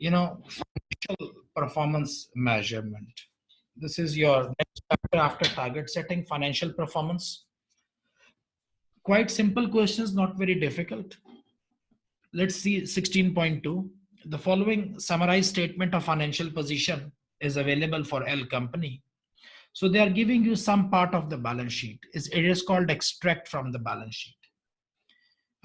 financial performance measurement. This is your next chapter after target setting, financial performance. Quite simple questions, not very difficult. Let's see 16.2. The following summarized statement of financial position is available for L company. So they are giving you some part of the balance sheet. It is called extract from the balance sheet.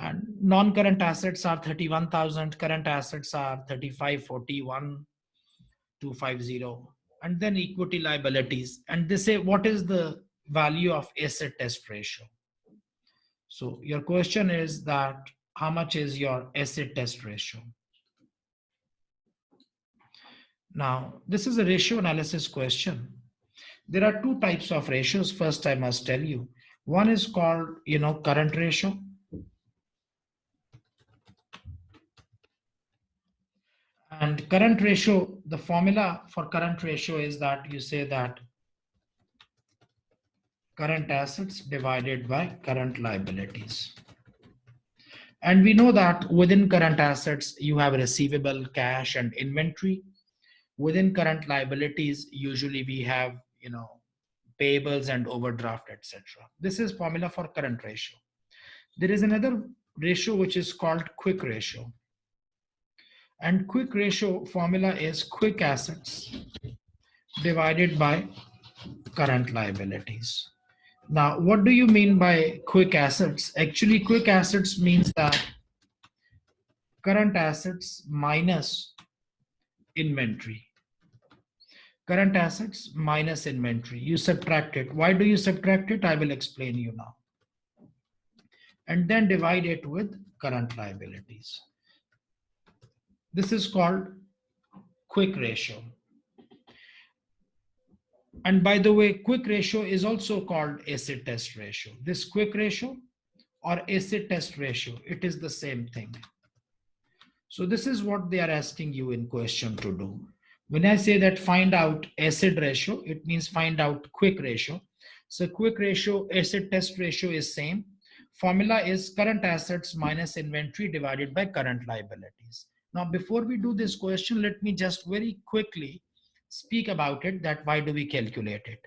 And non-current assets are 31,000, current assets are 3541,250, and then equity liabilities. And they say, what is the value of asset test ratio? So your question is that how much is your asset test ratio? Now, this is a ratio analysis question. There are two types of ratios. First, I must tell you, one is called, current ratio. And current ratio, the formula for current ratio is that you say that current assets divided by current liabilities. And we know that within current assets, you have receivable, cash, and inventory. Within current liabilities, usually we have, payables and overdraft, etc. This is formula for current ratio. There is another ratio which is called quick ratio. And quick ratio formula is quick assets divided by current liabilities. Now, what do you mean by quick assets? Actually, quick assets means that current assets minus inventory. Current assets minus inventory. You subtract it. Why do you subtract it? I will explain you now. And then divide it with current liabilities. This is called quick ratio. And by the way, quick ratio is also called acid test ratio. This quick ratio or acid test ratio, it is the same thing. So this is what they are asking you in question to do. When I say that find out acid ratio, it means find out quick ratio. So quick ratio, acid test ratio is same. Formula is current assets minus inventory divided by current liabilities. Now, before we do this question, let me just very quickly speak about it, that why do we calculate it.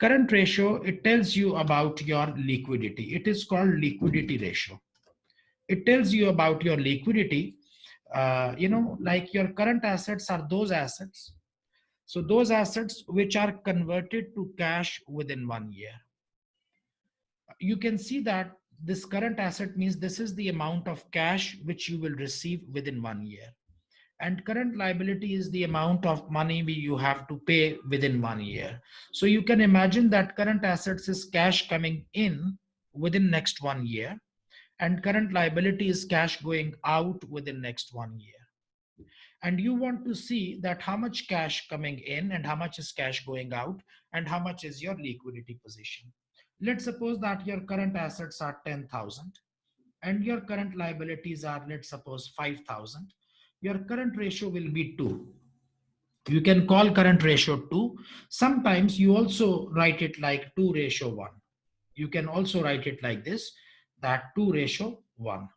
Current ratio, it tells you about your liquidity. It is called liquidity ratio. It tells you about your liquidity. Like your current assets are those assets. So those assets which are converted to cash within 1 year. You can see that this current asset means this is the amount of cash which you will receive within 1 year. And current liability is the amount of money you have to pay within 1 year. So you can imagine that current assets is cash coming in within next 1 year, and current liability is cash going out within next 1 year. And you want to see that how much cash coming in and how much is cash going out and how much is your liquidity position. Let's suppose that your current assets are 10,000 and your current liabilities are, let's suppose, 5,000. Your current ratio will be 2. You can call current ratio 2. Sometimes you also write it like 2:1. You can also write it like this, that 2:1.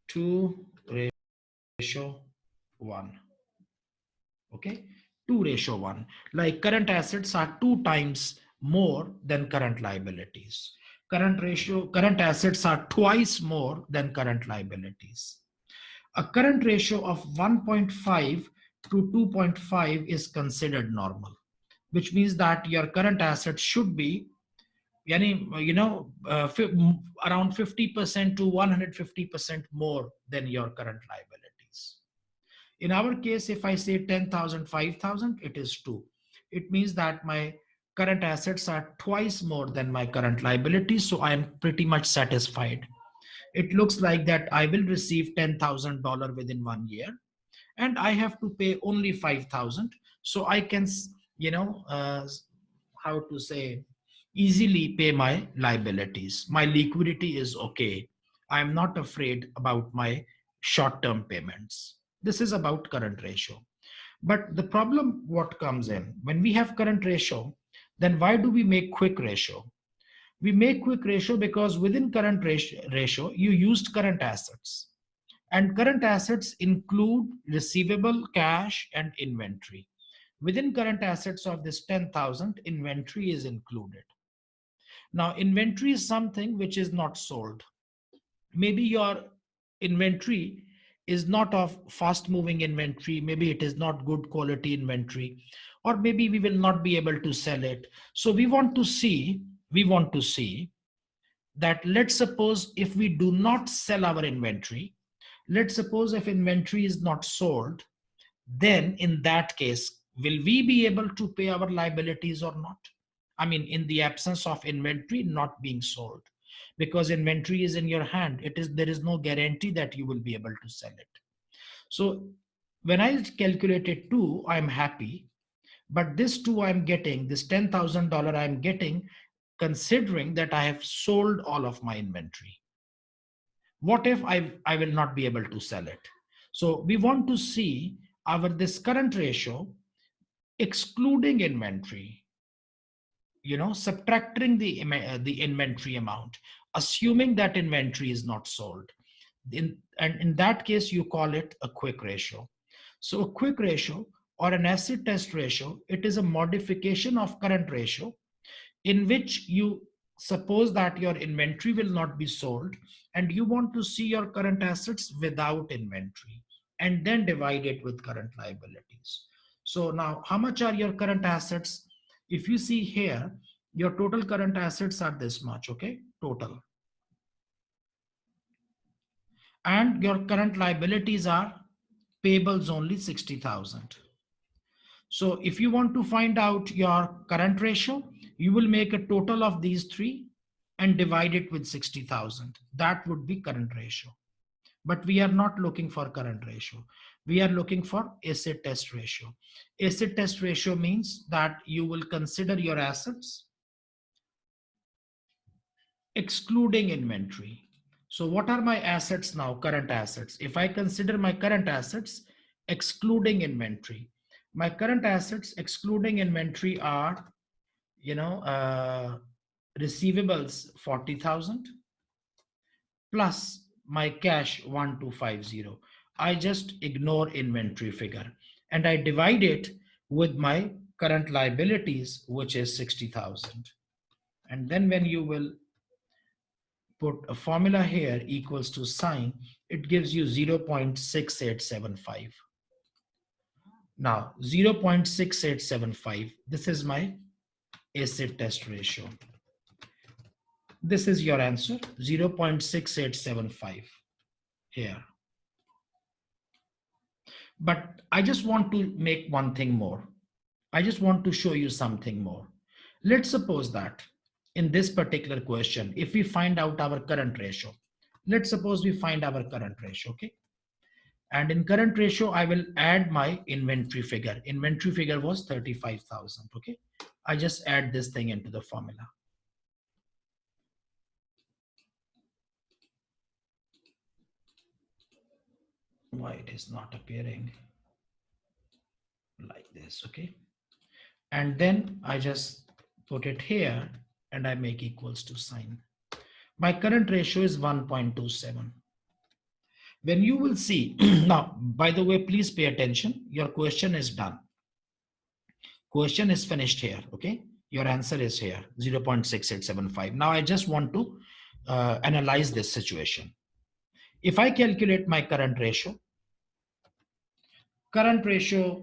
2:1. Okay, 2:1. Like current assets are 2 times more than current liabilities. Current assets are twice more than current liabilities. A current ratio of 1.5 to 2.5 is considered normal, which means that your current assets should be around 50% to 150% more than your current liabilities. In our case, if I say 10,000, 5,000, it is 2. It means that my current assets are twice more than my current liabilities, so I am pretty much satisfied. It looks like that I will receive $10,000 within 1 year, and I have to pay only 5,000. So I can, how to say, easily pay my liabilities. My liquidity is okay. I'm not afraid about my short-term payments. This is about current ratio. But the problem what comes in, when we have current ratio, then why do we make quick ratio? We make quick ratio because within current ratio, you used current assets. And current assets include receivable, cash, and inventory. Within current assets of this 10,000, inventory is included. Now, inventory is something which is not sold. Maybe your inventory is not of fast moving inventory. Maybe it is not good quality inventory, or maybe we will not be able to sell it. So we want to see that, let's suppose if we do not sell our inventory, let's suppose if inventory is not sold, then in that case, will we be able to pay our liabilities or not? I mean, in the absence of inventory not being sold, because inventory is in your hand. There is no guarantee that you will be able to sell it. So when I calculated 2, I'm happy. But this 2 I'm getting, this $10,000 I'm getting, considering that I have sold all of my inventory. What if I will not be able to sell it? So we want to see this current ratio excluding inventory, subtracting the inventory amount, assuming that inventory is not sold. And in that case, you call it a quick ratio. So a quick ratio or an acid test ratio, it is a modification of current ratio in which you suppose that your inventory will not be sold and you want to see your current assets without inventory and then divide it with current liabilities. So now, how much are your current assets? If you see here, your total current assets are this much, okay, total. And your current liabilities are payables only 60,000. So if you want to find out your current ratio, you will make a total of these three and divide it with 60,000. That would be current ratio. But we are not looking for current ratio. We are looking for acid test ratio. Acid test ratio means that you will consider your assets excluding inventory. So what are my assets now? Current assets. If I consider my current assets excluding inventory, my current assets excluding inventory are, receivables 40,000 plus my cash 1250. I just ignore inventory figure and I divide it with my current liabilities, which is 60,000. And then when you will put a formula here equals to sign, it gives you 0.6875. Now 0.6875, this is my acid test ratio. This is your answer, 0.6875 here. But I just want to make one thing more. I just want to show you something more. Let's suppose that in this particular question, if we find out our current ratio, let's suppose we find our current ratio, okay? And in current ratio, I will add my inventory figure. Inventory figure was 35,000, okay? I just add this thing into the formula. Why it is not appearing like this, okay? And then I just put it here and I make equals to sign. My current ratio is 1.27. When you will see, now, by the way, please pay attention. Your question is done. Question is finished here, okay? Your answer is here, 0.6875. Now I just want to analyze this situation. If I calculate my current ratio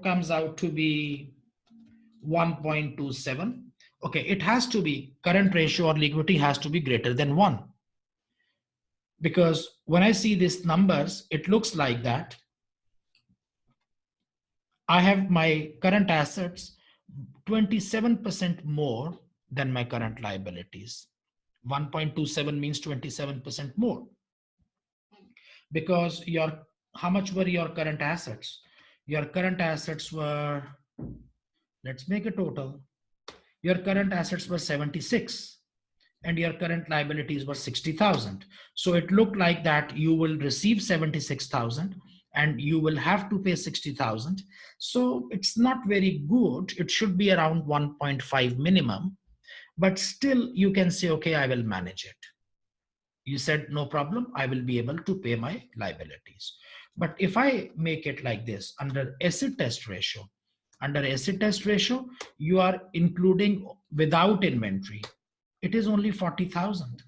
comes out to be 1.27. Okay, it has to be, current ratio or liquidity has to be greater than 1. Because when I see these numbers, it looks like that I have my current assets 27% more than my current liabilities. 1.27 means 27% more. Because how much were your current assets? Your current assets were, let's make a total. Your current assets were 76 and your current liabilities were 60,000. So it looked like that you will receive 76,000 and you will have to pay 60,000. So it's not very good. It should be around 1.5 minimum, but still you can say, okay, I will manage it. You said, no problem, I will be able to pay my liabilities. But if I make it like this, under acid test ratio, you are including without inventory, it is only 40,000.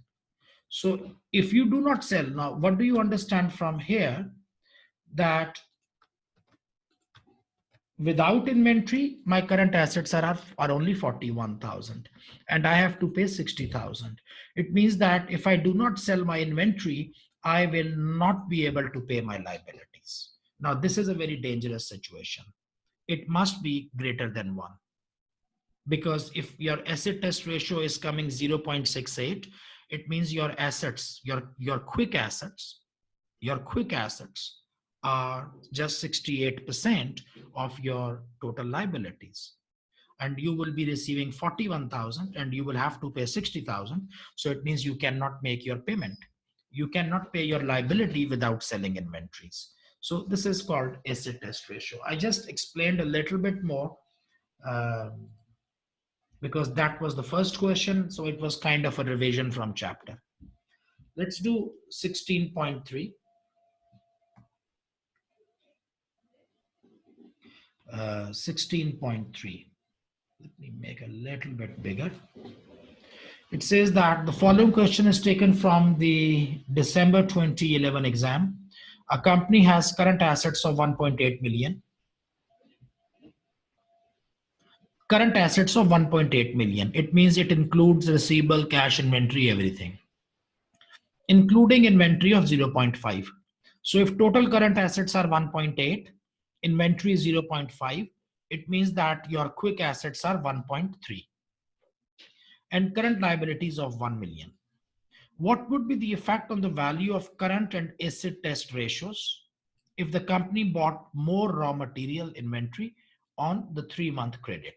So if you do not sell, now what do you understand from here? That without inventory, my current assets are only 41,000 and I have to pay 60,000. It means that if I do not sell my inventory, I will not be able to pay my liabilities. Now, this is a very dangerous situation. It must be greater than 1. Because if your asset test ratio is coming 0.68, it means your assets, your quick assets, are just 68% of your total liabilities. And you will be receiving 41,000 and you will have to pay 60,000. So it means you cannot make your payment. You cannot pay your liability without selling inventories. So this is called asset test ratio. I just explained a little bit more because that was the first question. So it was kind of a revision from chapter. Let's do 16.3. 16.3. Let me make a little bit bigger. It says that the following question is taken from the December 2011 exam. A company has current assets of 1.8 million. Current assets of 1.8 million. It means it includes receivable, cash, inventory, everything, including inventory of 0.5. So if total current assets are 1.8, inventory is 0.5, it means that your quick assets are 1.3 and current liabilities of 1 million. What would be the effect on the value of current and acid test ratios if the company bought more raw material inventory on the 3-month credit?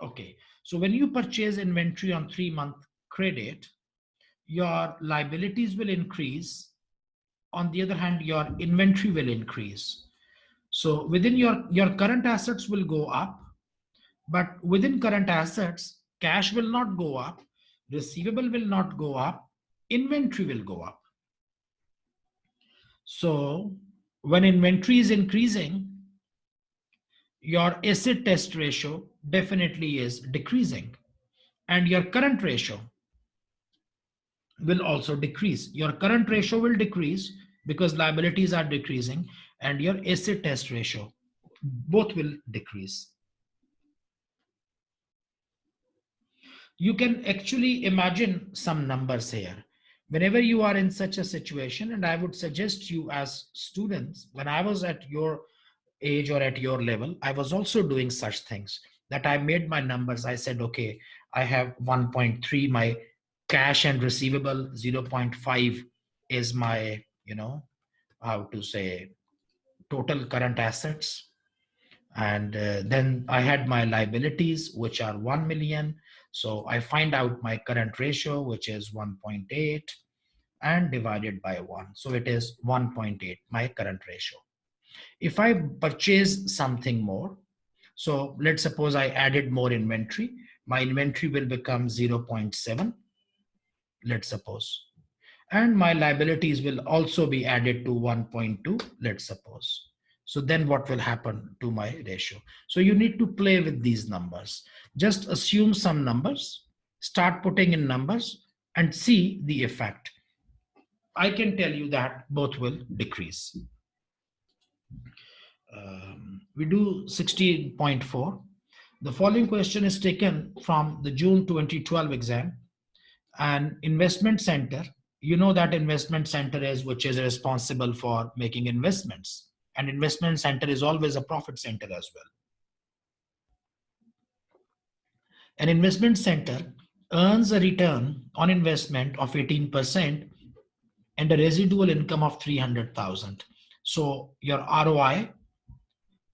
Okay, so when you purchase inventory on 3-month credit, your liabilities will increase. On the other hand, your inventory will increase. So within your current assets will go up, but within current assets, cash will not go up, receivable will not go up, inventory will go up. So when inventory is increasing, your acid test ratio definitely is decreasing, and your current ratio will also decrease. Your current ratio will decrease because liabilities are decreasing, and your acid test ratio both will decrease. You can actually imagine some numbers here. Whenever you are in such a situation, and I would suggest you as students, when I was at your age or at your level, I was also doing such things, that I made my numbers. I said, okay, I have 1.3, my cash and receivable, 0.5 is my, how to say, total current assets. And then I had my liabilities, which are 1 million. So I find out my current ratio, which is 1.8, and divided by 1. So it is 1.8, my current ratio. If I purchase something more, so let's suppose I added more inventory, my inventory will become 0.7, let's suppose. And my liabilities will also be added to 1.2, let's suppose. So then what will happen to my ratio? So you need to play with these numbers. Just assume some numbers, start putting in numbers and see the effect. I can tell you that both will decrease. We do 16.4. The following question is taken from the June 2012 exam. An investment center, you know that investment center is which is responsible for making investments. An investment center is always a profit center as well. An investment center earns a return on investment of 18% and a residual income of 300,000. So your ROI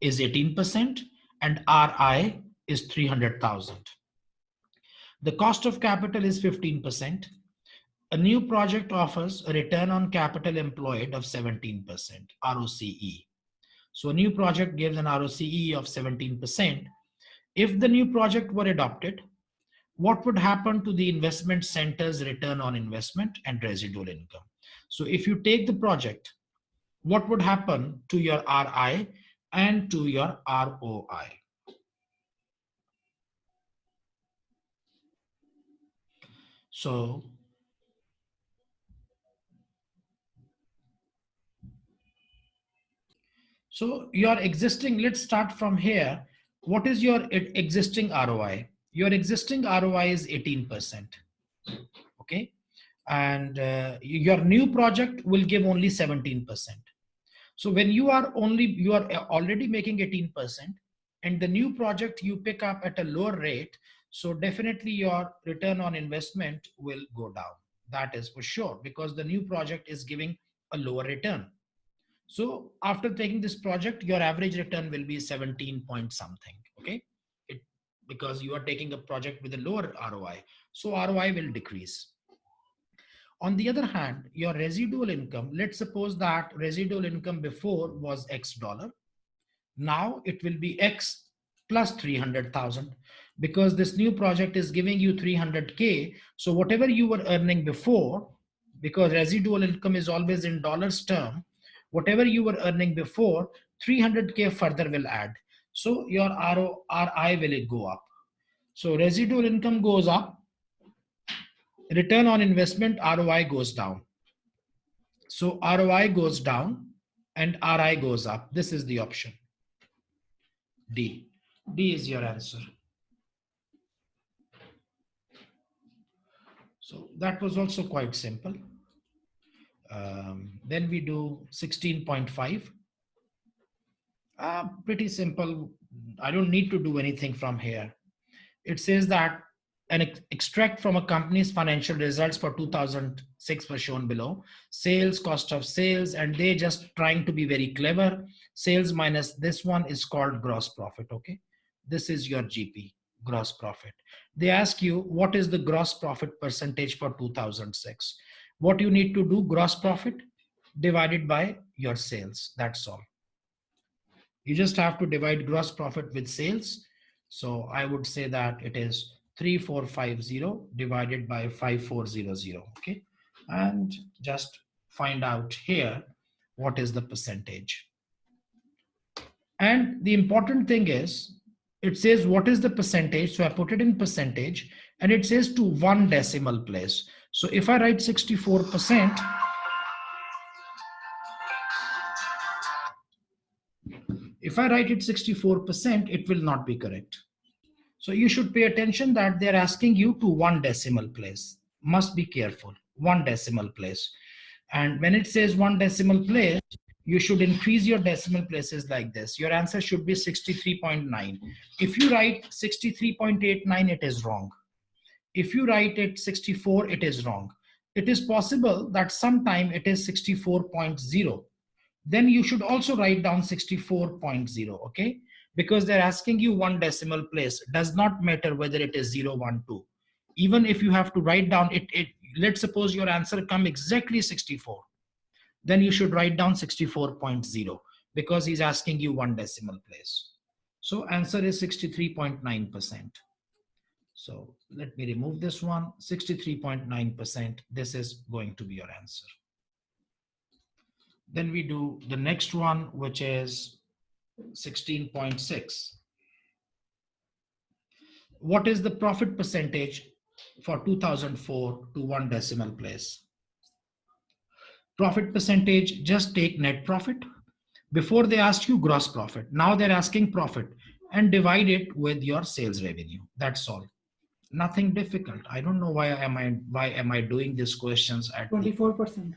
is 18% and RI is 300,000. The cost of capital is 15%. A new project offers a return on capital employed of 17%, ROCE. So a new project gives an ROCE of 17%. If the new project were adopted, what would happen to the investment center's return on investment and residual income? So if you take the project, what would happen to your RI and to your ROI? So your existing, let's start from here. What is your existing ROI? Your existing ROI is 18%. Okay. And your new project will give only 17%. So when you are already making 18% and the new project you pick up at a lower rate, so definitely your return on investment will go down. That is for sure, because the new project is giving a lower return. So after taking this project, your average return will be 17 point something. Okay. It, because you are taking a project with a lower ROI. So ROI will decrease. On the other hand, your residual income, let's suppose that residual income before was X dollar. Now it will be X plus 300,000, because this new project is giving you 300K. So whatever you were earning before, because residual income is always in dollars term, whatever you were earning before, 300K further will add. So your ROI will go up. So residual income goes up, return on investment ROI goes down. So ROI goes down and RI goes up. This is the option. D. D is your answer. So that was also quite simple. Then we do 16.5. Pretty simple. I don't need to do anything from here. It says that an extract from a company's financial results for 2006 was shown below. Sales, cost of sales, and they just trying to be very clever. Sales minus this one is called gross profit. Okay, this is your GP, gross profit. They ask you what is the gross profit percentage for 2006. What you need to do, gross profit divided by your sales. That's all. You just have to divide gross profit with sales. So I would say that it is 3450 divided by 5400. Okay. And just find out here what is the percentage. And the important thing is it says what is the percentage. So I put it in percentage and it says to 1 decimal place. So if I write 64%, if I write it 64%, it will not be correct. So you should pay attention that they're asking you to 1 decimal place. Must be careful. 1 decimal place. And when it says 1 decimal place, you should increase your decimal places like this. Your answer should be 63.9. If you write 63.89, it is wrong. If you write it 64, it is wrong. It is possible that sometime it is 64.0. Then you should also write down 64.0, okay? Because they're asking you 1 decimal place. Does not matter whether it is 0, 1, 2. Even if you have to write down it, let's suppose your answer come exactly 64. Then you should write down 64.0 because he's asking you 1 decimal place. So answer is 63.9%. So let me remove this one, 63.9%. This is going to be your answer. Then we do the next one, which is 16.6. What is the profit percentage for 2004 to 1 decimal place? Profit percentage, just take net profit. Before they asked you gross profit. Now they're asking profit and divide it with your sales revenue. That's all. Nothing difficult. I don't know why am I doing these questions at 24%.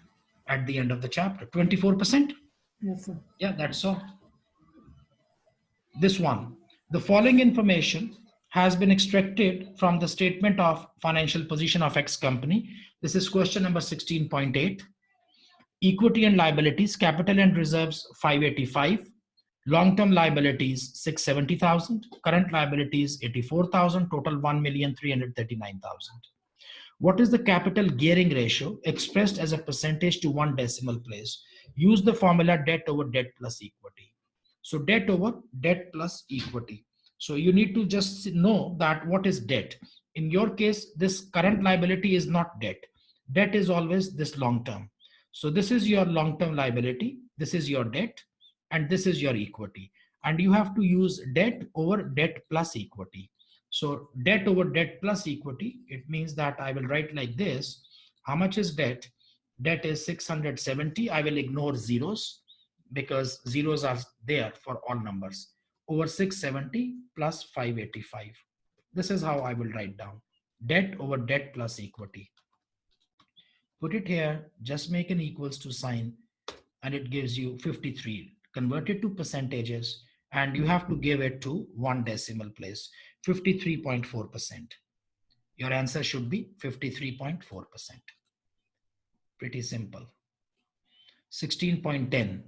At the end of the chapter. 24%? Yes, sir. Yeah, that's all. This one. The following information has been extracted from the statement of financial position of X company. This is question number 16.8. Equity and liabilities, capital and reserves 585, long-term liabilities 670,000, current liabilities 84,000, total 1,339,000. What is the capital gearing ratio expressed as a percentage to 1 decimal place? Use the formula debt over debt plus equity. So debt over debt plus equity. So you need to just know that what is debt. In your case, this current liability is not debt. Debt is always this long term. So this is your long term liability, this is your debt, and this is your equity. And you have to use debt over debt plus equity. So debt over debt plus equity, it means that I will write like this. How much is debt? Debt is 670. I will ignore zeros because zeros are there for all numbers. Over 670 plus 585. This is how I will write down. Debt over debt plus equity. Put it here, just make an equals to sign, and it gives you 53. Convert it to percentages, and you have to give it to one decimal place, 53.4%. Your answer should be 53.4%. Pretty simple. 16.10.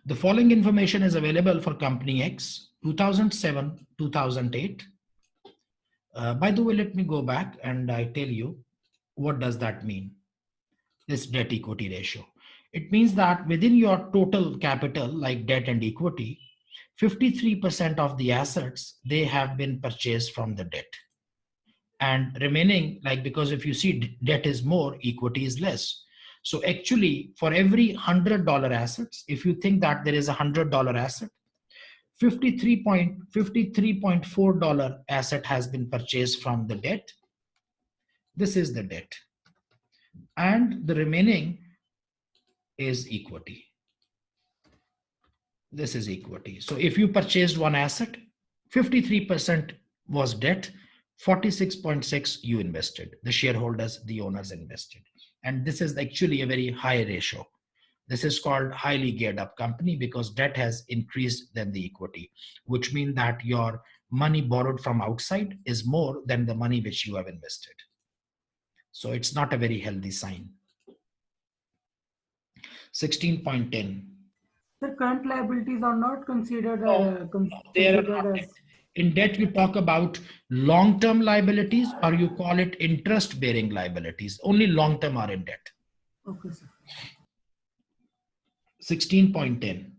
The following information is available for company X, 2007, 2008. By the way, let me go back and I tell you what does that mean, this debt equity ratio. It means that within your total capital, like debt and equity, 53% of the assets, they have been purchased from the debt. And remaining, like, because if you see debt is more, equity is less. So actually, for every $100 assets, if you think that there is a $100 asset, $53.4 asset has been purchased from the debt. This is the debt. And the remaining is equity. This is equity. So if you purchased one asset, 53% was debt, 46.6 you invested, the shareholders, the owners invested. And this is actually a very high ratio. This is called highly geared up company because debt has increased than the equity, which means that your money borrowed from outside is more than the money which you have invested. So it's not a very healthy sign. 16.10. The current liabilities are not considered They are considered not. as. In debt, you talk about long-term liabilities, or you call it interest-bearing liabilities. Only long-term are in debt. Okay, sir. 16.10.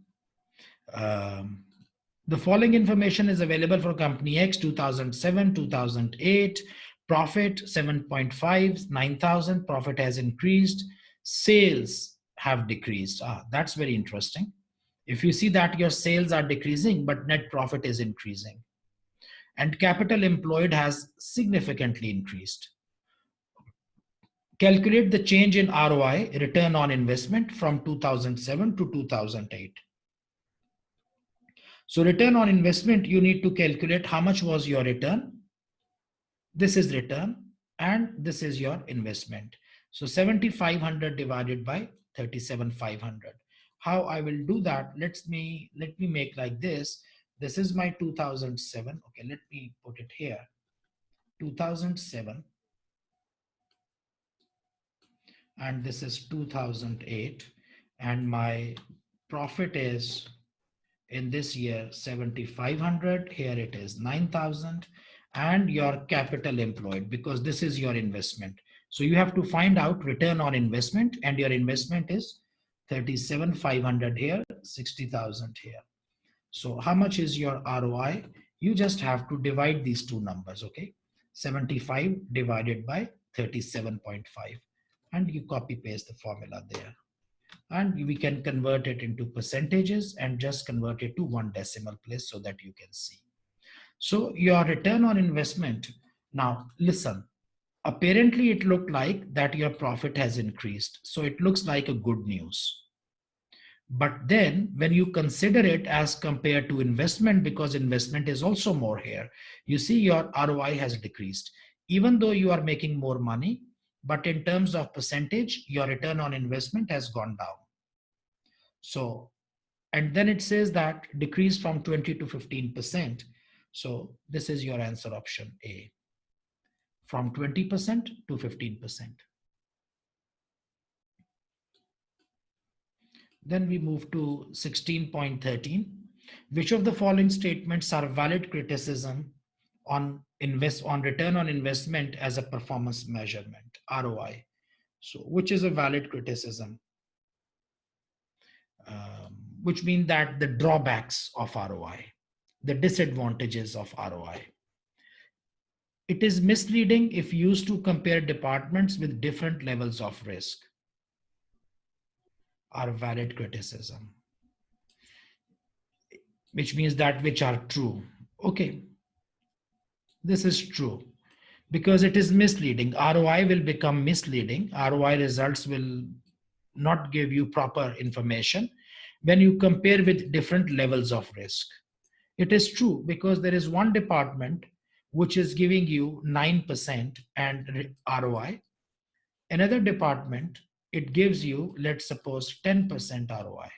The following information is available for company X, 2007, 2008. Profit 7.5, 9,000. Profit has increased. Sales have decreased. That's very interesting. If you see that your sales are decreasing, but net profit is increasing. And capital employed has significantly increased. Calculate the change in ROI, return on investment, from 2007 to 2008. So return on investment, you need to calculate how much was your return. This is return and this is your investment. So 7,500 divided by 37,500. How I will do that? Let me make like this. This is my 2007. Okay, let me put it here. 2007. And this is 2008. And my profit is in this year 7,500. Here it is 9,000. And your capital employed, because this is your investment. So you have to find out return on investment, and your investment is 37,500 here, 60,000 here. So how much is your ROI? You just have to divide these two numbers, okay? 75 divided by 37.5, and you copy paste the formula there. And we can convert it into percentages and just convert it to one decimal place so that you can see. So your return on investment, now listen, apparently it looked like that your profit has increased. So it looks like a good news. But then when you consider it as compared to investment, because investment is also more here, you see your ROI has decreased, even though you are making more money, but in terms of percentage, your return on investment has gone down. So, and then it says that decrease from 20 to 15%. So this is your answer, option A, from 20% to 15%. Then we move to 16.13. Which of the following statements are valid criticism on return on investment as a performance measurement, ROI? So which is a valid criticism? Which means that the drawbacks of ROI. the disadvantages of ROI. It is misleading if used to compare departments with different levels of risk. Are valid criticism, which means that which are true. Okay, this is true because it is misleading. ROI will become misleading. ROI results will not give you proper information when you compare with different levels of risk. It is true because there is one department which is giving you 9% and ROI. Another department, it gives you, let's suppose, 10% ROI.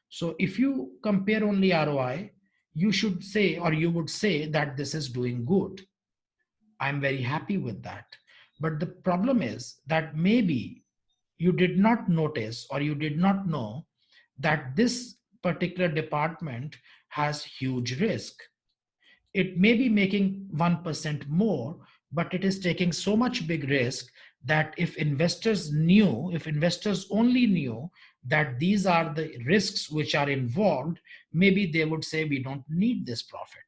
So if you compare only ROI, you should say, or you would say that this is doing good. I'm very happy with that. But the problem is that maybe you did not notice or you did not know that this particular department has huge risk. It may be making 1% more, but it is taking so much big risk that if investors knew, if investors only knew that these are the risks which are involved, maybe they would say we don't need this profit.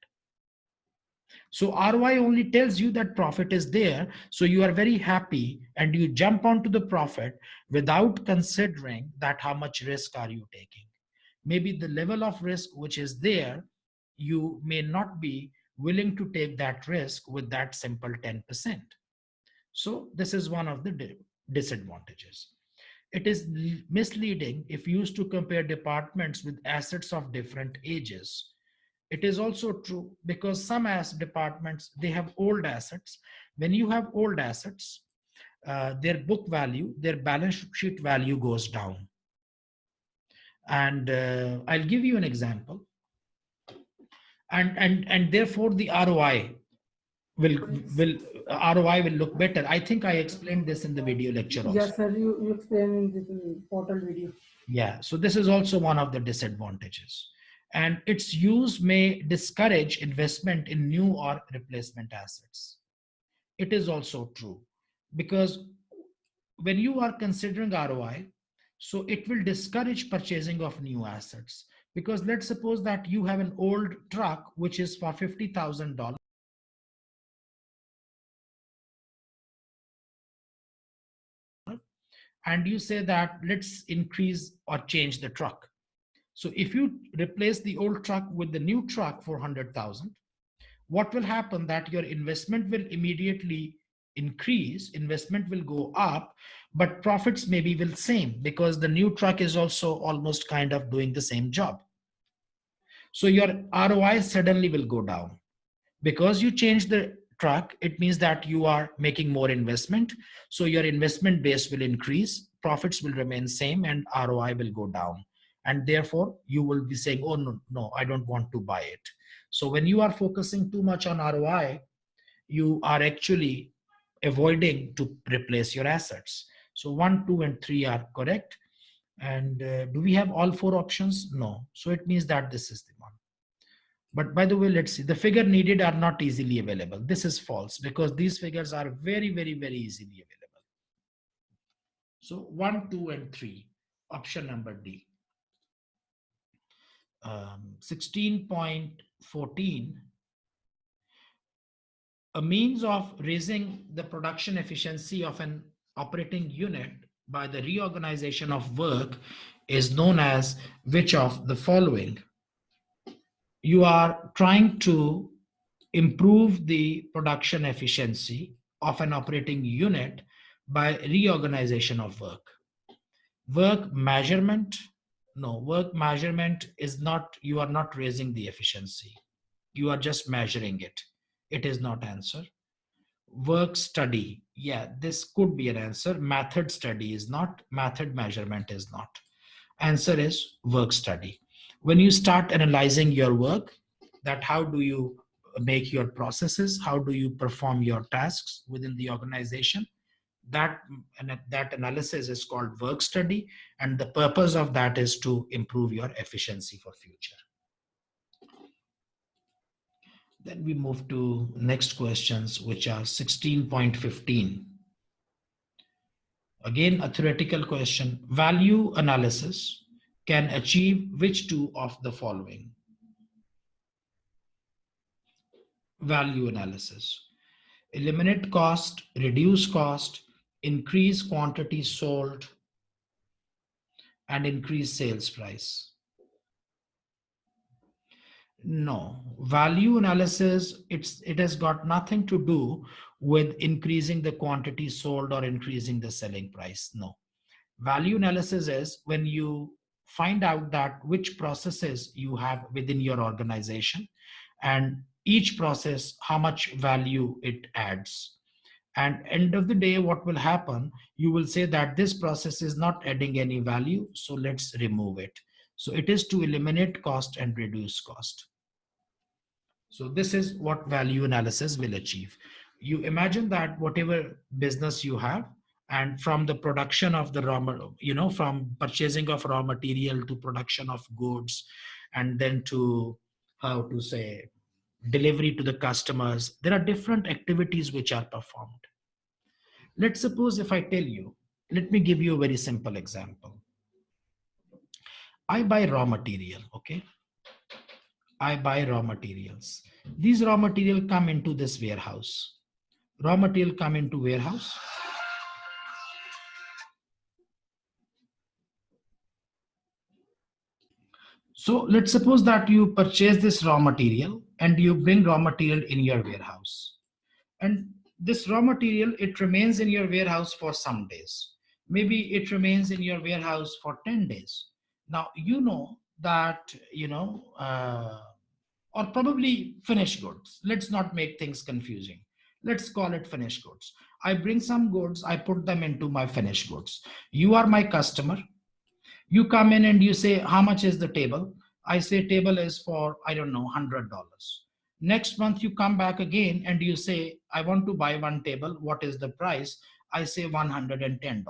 So ROI only tells you that profit is there. So you are very happy and you jump onto the profit without considering that how much risk are you taking. Maybe the level of risk which is there, you may not be willing to take that risk with that simple 10%. So this is one of the disadvantages. It is misleading if used to compare departments with assets of different ages. It is also true because some departments, they have old assets. When you have old assets, their book value, their balance sheet value goes down. And I'll give you an example. And therefore the ROI will ROI will look better. I think I explained this in the video lecture also. Yes, sir. You explained in this portal video. Yeah, so this is also one of the disadvantages. And its use may discourage investment in new or replacement assets. It is also true because when you are considering ROI, so it will discourage purchasing of new assets. Because let's suppose that you have an old truck which is for $50,000. And you say that let's increase or change the truck. So if you replace the old truck with the new truck for 100,000, what will happen that your investment will immediately increase, investment will go up, but profits maybe will same because the new truck is also almost kind of doing the same job. So your ROI suddenly will go down. Because you change the truck, it means that you are making more investment. So your investment base will increase, profits will remain same, and ROI will go down. And therefore, you will be saying, oh, no, I don't want to buy it. So when you are focusing too much on ROI, you are actually avoiding to replace your assets. So 1, 2, and 3 are correct. And do we have all 4 options? No. So it means that this is the one. But by the way, let's see, the figure needed are not easily available. This is false because these figures are very, very, very easily available. So 1, 2, and 3, option number D. 16.14, a means of raising the production efficiency of an operating unit by the reorganization of work is known as which of the following? You are trying to improve the production efficiency of an operating unit by reorganization of work. Work measurement, no, work measurement is not, you are not raising the efficiency. You are just measuring it. It is not answer. Work study, yeah, this could be an answer. Method study is not, method measurement is not. Answer is work study. When you start analyzing your work, that how do you make your processes, how do you perform your tasks within the organization, that analysis is called work study, and the purpose of that is to improve your efficiency for future. Then we move to next questions, which are 16.15. Again, a theoretical question. Value analysis can achieve which two of the following? value analysis. Eliminate cost, reduce cost, increase quantity sold, and increase sales price. No, value analysis, it has got nothing to do with increasing the quantity sold or increasing the selling price. No. Value analysis is when you find out that which processes you have within your organization and each process, how much value it adds. And end of the day, what will happen, you will say that this process is not adding any value, so let's remove it. So it is to eliminate cost and reduce cost. So this is what value analysis will achieve. You imagine that whatever business you have, and from the production of the from purchasing of raw material to production of goods, and then to, how to say, delivery to the customers, there are different activities which are performed. Let's suppose if I tell you, let me give you a very simple example. I buy raw material, okay? I buy raw materials. These raw material come into this warehouse. Raw material come into warehouse. So let's suppose that you purchase this raw material and you bring raw material in your warehouse. And this raw material, it remains in your warehouse for some days. Maybe it remains in your warehouse for 10 days. Now, you know that, or probably finished goods. Let's not make things confusing. Let's call it finished goods. I bring some goods, I put them into my finished goods. You are my customer. You come in and you say, how much is the table? I say table is for, I don't know, $100. Next month you come back again and you say, I want to buy one table. What is the price? I say $110.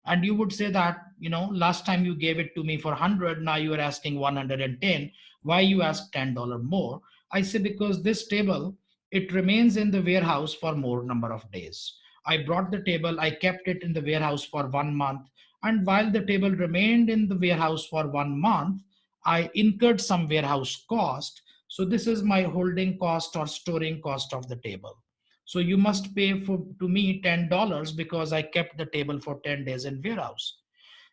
And you would say that, last time you gave it to me for 100, now you are asking 110. Why you ask $10 more? I say because this table, it remains in the warehouse for more number of days. I brought the table, I kept it in the warehouse for 1 month, and while the table remained in the warehouse for 1 month, I incurred some warehouse cost. So this is my holding cost or storing cost of the table. So you must pay for to me $10 because I kept the table for 10 days in warehouse.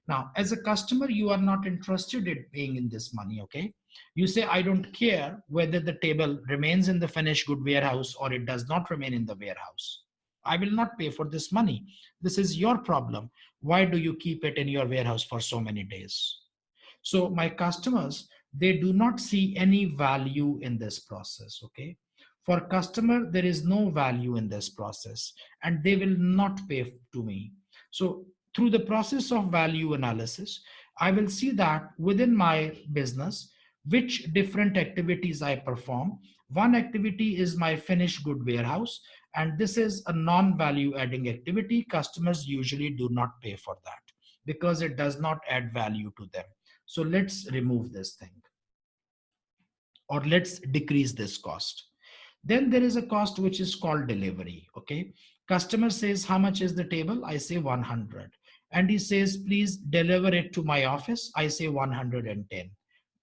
Now, as a customer, you are not interested in paying in this money, okay? You say, I don't care whether the table remains in the finished good warehouse or it does not remain in the warehouse. I will not pay for this money. This is your problem. Why do you keep it in your warehouse for so many days? So my customers, they do not see any value in this process, okay? For customer, there is no value in this process and they will not pay to me. So through the process of value analysis, I will see that within my business, which different activities I perform. One activity is my finished good warehouse, and this is a non-value adding activity. Customers usually do not pay for that because it does not add value to them. So let's remove this thing, or let's decrease this cost. Then there is a cost which is called delivery. Okay. Customer says, how much is the table? I say 100. And he says, please deliver it to my office. I say 110.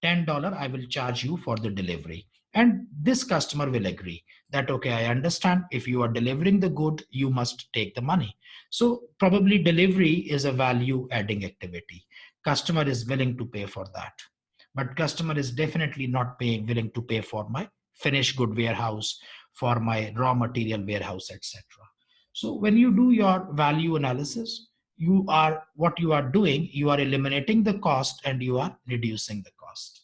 $10 I will charge you for the delivery. And this customer will agree that, okay, I understand. If you are delivering the good, you must take the money. So probably delivery is a value adding activity. Customer is willing to pay for that. But customer is definitely not willing to pay for my finished good warehouse, for my raw material warehouse, etc. So when you do your value analysis, what you are doing, you are eliminating the cost and you are reducing the cost.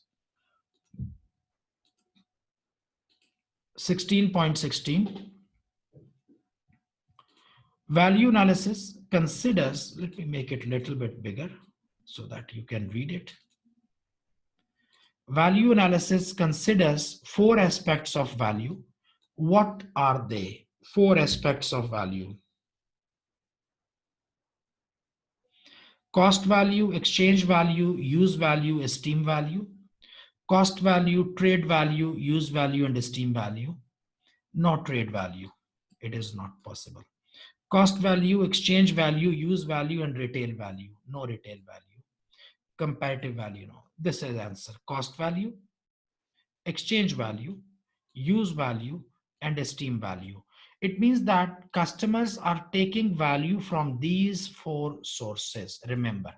16.16, value analysis considers, let me make it a little bit bigger so that you can read it. Value analysis considers four aspects of value. What are they? Four aspects of value: cost value, exchange value, use value, esteem value. Cost value, trade value, use value, and esteem value. No trade value. It is not possible. Cost value, exchange value, use value, and retail value. No retail value. Comparative value. No. This is answer. Cost value, exchange value, use value, and esteem value. It means that customers are taking value from these four sources. Remember,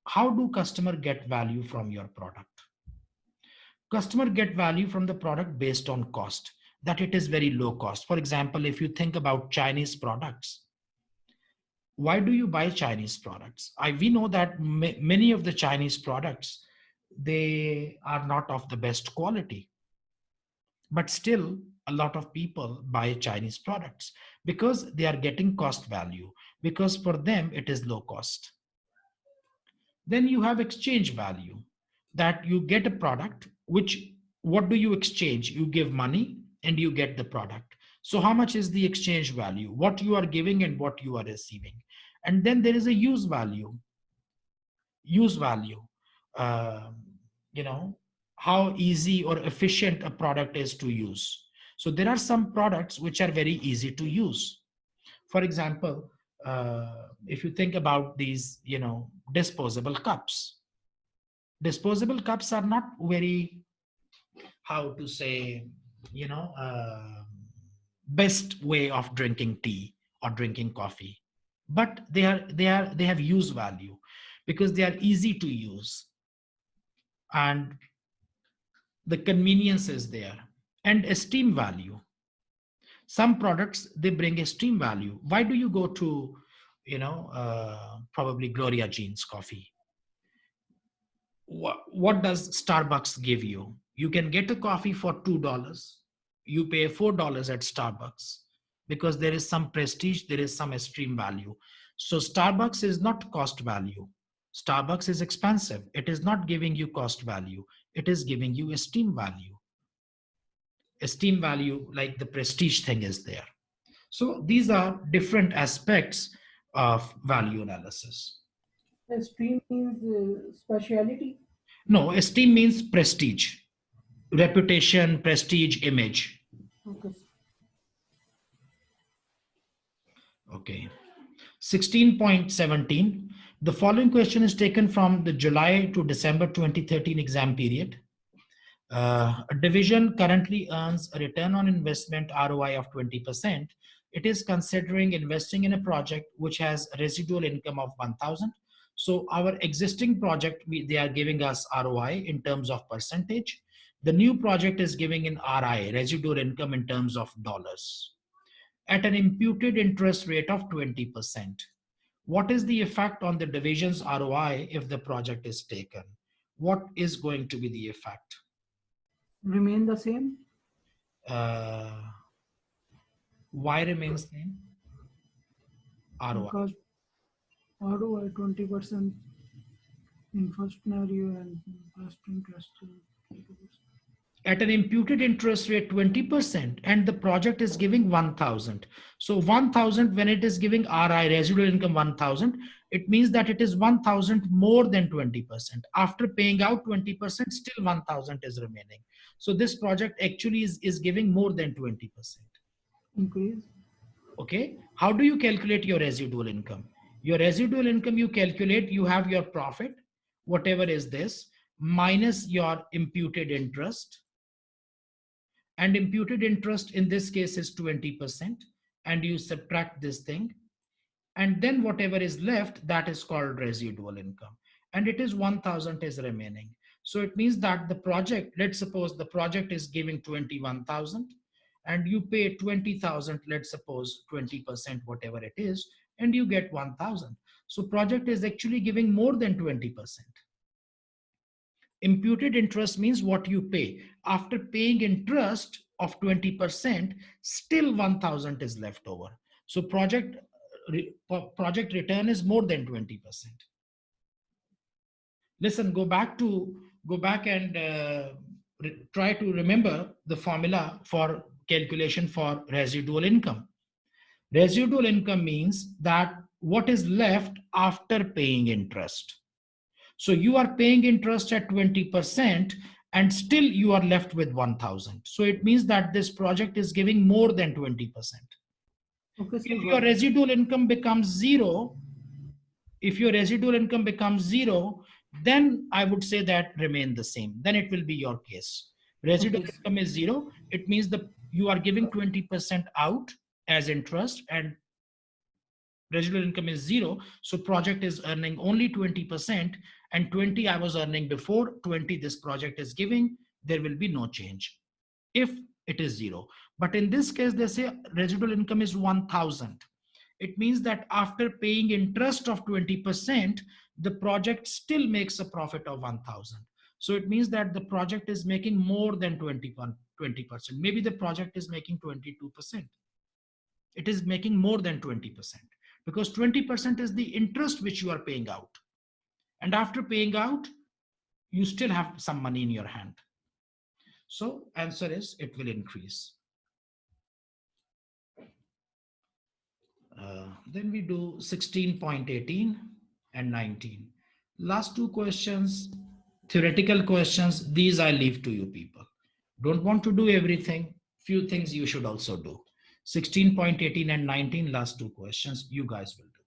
how do customer get value from your product? Customer get value from the product based on cost, that it is very low cost. For example, if you think about Chinese products, why do you buy Chinese products? We know that many of the Chinese products, they are not of the best quality, but still a lot of people buy Chinese products because they are getting cost value, because for them it is low cost. Then you have exchange value, that you get a product which, what do you exchange? You give money and you get the product. So how much is the exchange value? What you are giving and what you are receiving. And then there is a use value. Use value, uh, you know, how easy or efficient a product is to use. So there are some products which are very easy to use. For example, if you think about these, disposable cups. Disposable cups are not very, how to say, you know, best way of drinking tea or drinking coffee, but they have use value because they are easy to use and the convenience is there. And esteem value, some products, they bring esteem value. Why do you go to, probably Gloria Jean's coffee? What does Starbucks give you? You can get a coffee for $2. You pay $4 at Starbucks because there is some prestige, there is some esteem value. So Starbucks is not cost value. Starbucks is expensive. It is not giving you cost value. It is giving you esteem value. Esteem value, like the prestige thing, is there. So these are different aspects of value analysis. Stream means speciality. No, esteem means prestige, reputation, prestige, image. Okay. Okay. 16.17. The following question is taken from the July to December 2013 exam period. A division currently earns a return on investment ROI of 20%. It is considering investing in a project which has residual income of 1,000. So our existing project, they are giving us ROI in terms of percentage. The new project is giving in RI, residual income, in terms of dollars, at an imputed interest rate of 20%. What is the effect on the division's ROI if the project is taken? What is going to be the effect? Remain the same. Why remains same? ROI. Because ROI 20% in first scenario and plus interest. At an imputed interest rate 20%, and the project is giving 1,000. So 1,000, when it is giving RI, residual income, 1,000, it means that it is 1,000 more than 20%. After paying out 20%, still 1,000 is remaining. So this project actually is giving more than 20%. Increase. Okay, how do you calculate your residual income? Your residual income, you calculate, you have your profit, whatever is this, minus your imputed interest. And imputed interest in this case is 20%, and you subtract this thing, and then whatever is left, that is called residual income, and it is 1,000 is remaining. So it means that the project, let's suppose the project is giving 21,000 and you pay 20,000, let's suppose 20%, whatever it is, and you get 1,000. So project is actually giving more than 20%. Imputed interest means what you pay. After paying interest of 20%, still 1,000 is left over. So project return is more than 20%. Listen, go back and try to remember the formula for calculation for residual income. Residual income means that what is left after paying interest. So you are paying interest at 20% and still you are left with 1,000. So it means that this project is giving more than 20%. Okay, sir. If your residual income becomes zero, then I would say that remain the same. Then it will be your case. Residual Okay, sir. income is 0. It means you are giving 20% out as interest, and residual income is 0. So project is earning only 20%, and 20 I was earning before, 20 this project is giving. There will be no change if it is 0. But in this case, they say residual income is 1,000. It means that after paying interest of 20%, the project still makes a profit of 1,000. So it means that the project is making more than 20%. Maybe the project is making 22%. It is making more than 20%, because 20% is the interest which you are paying out. And after paying out, you still have some money in your hand. So answer is it will increase. Then we do 16.18 and 19. Last two questions, theoretical questions. These I leave to you people. Don't want to do everything. Few things you should also do. 16.18 and 19, last two questions, you guys will do.